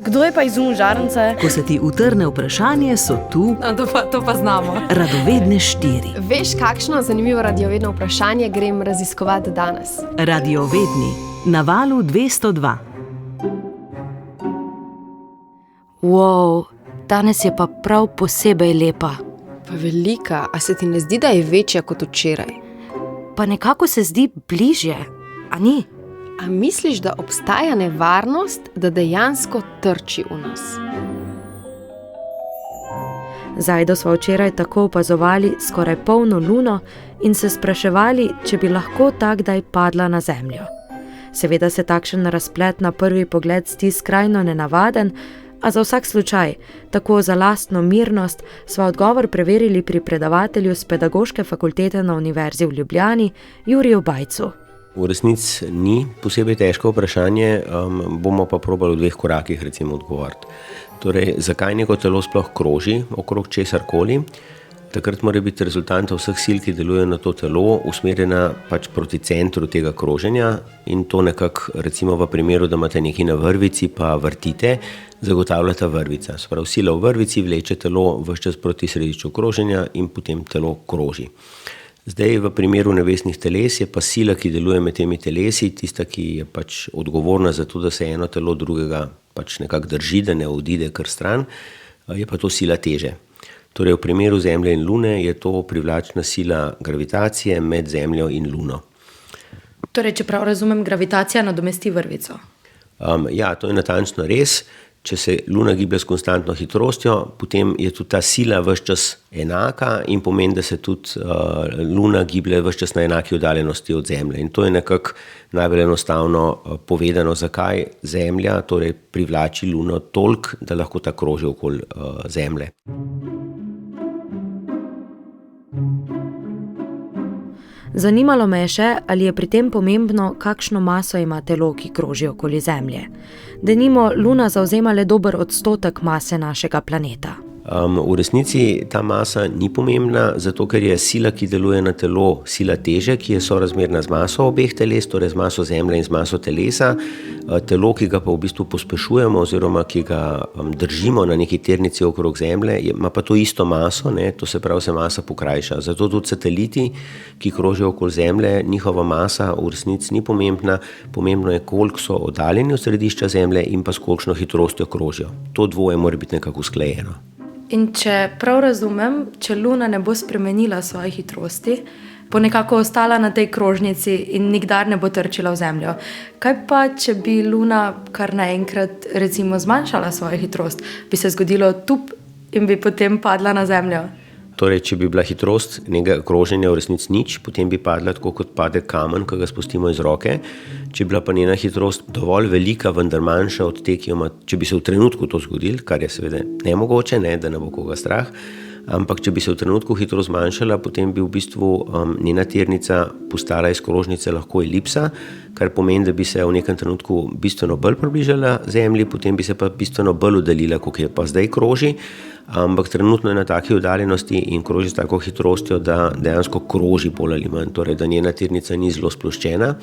Kdo je pa izumil žarnice? Ko se ti utrne vprašanje, so tu To pa znamo. radovedne 4. Veš, kakšno zanimivo radiovedno vprašanje grem raziskovati danes? Radiovedni na valu 202. Wow, danes je pa prav posebej lepa. Pa velika, a se ti ne zdi, da je večja kot včeraj? Pa nekako se zdi bližje, a ni? A misliš, da obstaja nevarnost, da dejansko trči v nas? Zajdo smo včeraj tako opazovali skoraj polno luno in se spraševali, če bi lahko tak kdaj padla na zemljo. Seveda se takšen razplet na prvi pogled zdi skrajno nenavaden, a za vsak slučaj, tako za lastno mirnost, sva odgovor preverili pri predavatelju z Pedagoške fakultete na Univerzi v Ljubljani, Juriju Bajcu. V resnici ni posebej težko vprašanje, bomo pa probali v 2 korakih recimo odgovoriti. Torej, zakaj neko telo sploh kroži okrog česarkoli? Takrat mora biti rezultanta vseh sil, ki delujejo na to telo, usmerjena pač proti centru tega kroženja in to nekako, recimo v primeru, da imate nekaj na vrvici, pa vrtite, zagotavlja ta vrvica. Se pravi, sila v vrvici vleče telo ves čas proti središču kroženja in potem telo kroži. Zdaj, v primeru nevesnih teles je pa sila, ki deluje med temi telesi, tista, ki je pač odgovorna za to, da se eno telo drugega pač nekako drži, da ne odide kar stran, je pa to sila teže. Torej, v primeru Zemlje in Lune je to privlačna sila gravitacije med Zemljo in Luno. Torej, če prav razumem, gravitacija nadomesti vrvico. Ja, to je natančno res. Če se Luna giblje s konstantno hitrostjo, potem je tudi ta sila ves čas enaka in pomeni, da se tudi Luna giblje ves čas na enaki oddaljenosti od Zemlje. In to je nekako najbolj enostavno povedano, zakaj Zemlja torej privlači Luno toliko, da lahko ta kroži okoli Zemlje. Zanimalo me je še, ali je pri tem pomembno, kakšno maso ima telo, ki kroži okoli Zemlje. Denimo, Luna zavzema le dober odstotek mase našega planeta. V resnici ta masa ni pomembna, zato ker je sila, ki deluje na telo, sila teže, ki je sorazmerna z maso obeh teles, torej z maso Zemlje in z maso telesa. Telo, ki ga pa v bistvu pospešujemo oziroma ki ga držimo na neki tirnici okrog Zemlje, ima pa to isto maso, to se pravi, se masa pokrajša. Zato tudi sateliti, ki krožijo okoli Zemlje, njihova masa v resnici ni pomembna. Pomembno je, koliko so oddaljeni od središča Zemlje in pa s kolikšno hitrostjo krožijo. To dvoje mora biti nekako usklajeno. In če prav razumem, če Luna ne bo spremenila svoje hitrosti, bo nekako ostala na tej krožnici in nikdar ne bo trčila v Zemljo. Kaj pa, če bi Luna kar naenkrat recimo zmanjšala svojo hitrost, bi se zgodilo tup in bi potem padla na Zemljo? Torej, če bi bila hitrost nekega kroženja v resnici nič, potem bi padla tako, kot pade kamen, ki ga spustimo iz roke. Če bi bila pa njena hitrost dovolj velika, vendar manjša od te, če bi se v trenutku to zgodilo, kar je seveda nemogoče, da ne bo koga strah, ampak če bi se v trenutku hitrost zmanjšala, potem bi v bistvu njena tirnica postala iz krožnice lahko elipsa, kar pomeni, da bi se v nekem trenutku bistveno bolj približala Zemlji, potem bi se pa bistveno bolj oddaljila, kot je pa zdaj kroži, ampak trenutno je na taki oddaljenosti in kroži s tako hitrostjo, da dejansko kroži bolj ali manj, torej da njena tirnica ni zelo sploščena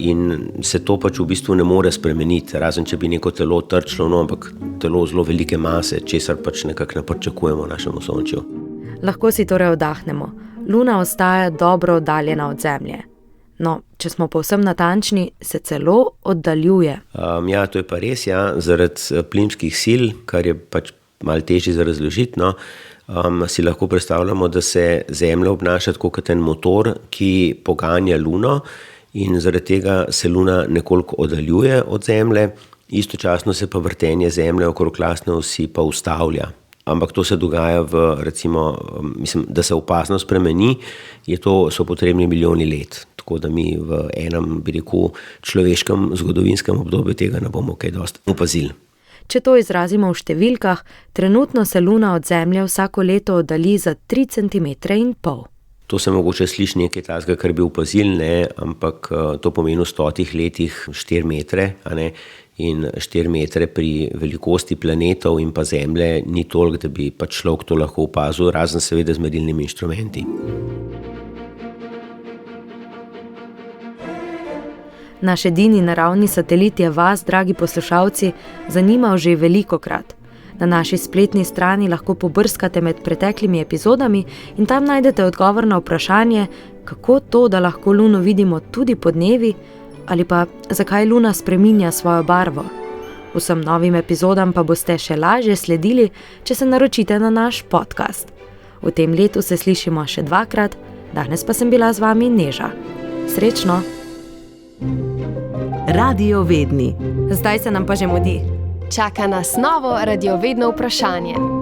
in se to pač v bistvu ne more spremeniti, razen če bi neko telo trčilo, ampak telo zelo velike mase, česar pač nekako ne pričakujemo v našem Osončju. Lahko si torej oddahnemo. Luna ostaja dobro oddaljena od Zemlje. No, če smo povsem natančni, se celo oddaljuje. Ja, to je pa res, zaradi plimskih sil, kar je pač malo težje za razložiti, si lahko predstavljamo, da se Zemlja obnaša tako kot en motor, ki poganja Luno in zaradi tega se Luna nekoliko oddaljuje od Zemlje, istočasno se pa vrtenje Zemlje okrog lastne osi pa ustavlja. Ampak to se dogaja da se opazno spremeni, so potrebni milijoni let. Tako da mi v enem, človeškem zgodovinskem obdobju tega ne bomo kaj dosti opazili. Če to izrazimo v številkah, trenutno se Luna od Zemlje vsako leto oddalji za 3,5 centimetra. To se mogoče sliši nekaj takega, kar bi opazili, ampak to pomeni v 100 letih 4 metre, in 4 metre pri velikosti planetov in pa Zemlje ni toliko, da bi pač človek to lahko opazil, razen seveda z merilnimi inštrumenti. Naš edini naravni satelit je vas, dragi poslušalci, zanimal že velikokrat. Na naši spletni strani lahko pobrskate med preteklimi epizodami in tam najdete odgovor na vprašanje, kako to, da lahko Luno vidimo tudi podnevi, ali pa zakaj Luna spreminja svojo barvo. Vsem novim epizodam pa boste še lažje sledili, če se naročite na naš podcast. V tem letu se slišimo še 2-krat, danes pa sem bila z vami Neža. Srečno! Radiovedni. Zdaj se nam pa že mudi. Čaka nas novo radiovedno vprašanje.